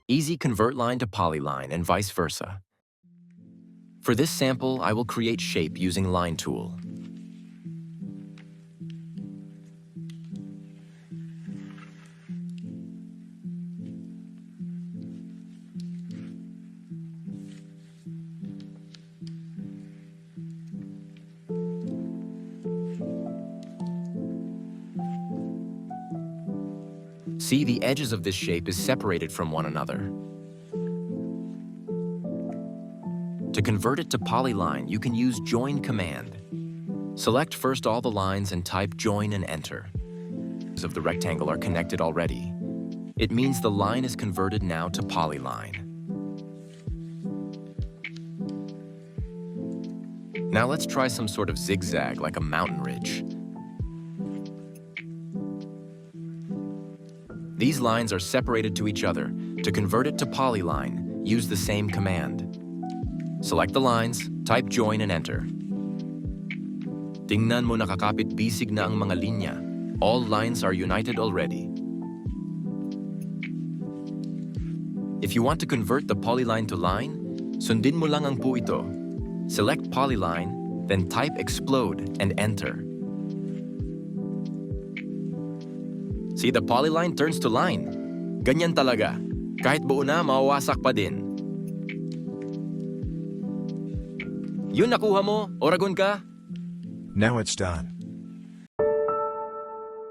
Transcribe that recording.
Easy convert line to polyline and vice versa. For this sample, I will create shape using Line tool. See, the edges of this shape is separated from one another. To convert it to polyline, you can use join command. Select first all the lines and type join and enter. Of the rectangle are connected already. It means the line is converted now to polyline. Now let's try some sort of zigzag like a mountain ridge. These lines are separated to each other. To convert it to polyline, use the same command. Select the lines, type join and enter. Tingnan mo, nakakapit bisig na ang mga linya. All lines are united already. If you want to convert the polyline to line, sundin mo lang ang pu ito. Select polyline, then type explode and enter. See, the polyline turns to line. Ganyan talaga. Kahit buo na, mawawasak pa din. Yun nakuha mo? Oragon ka? Now it's done.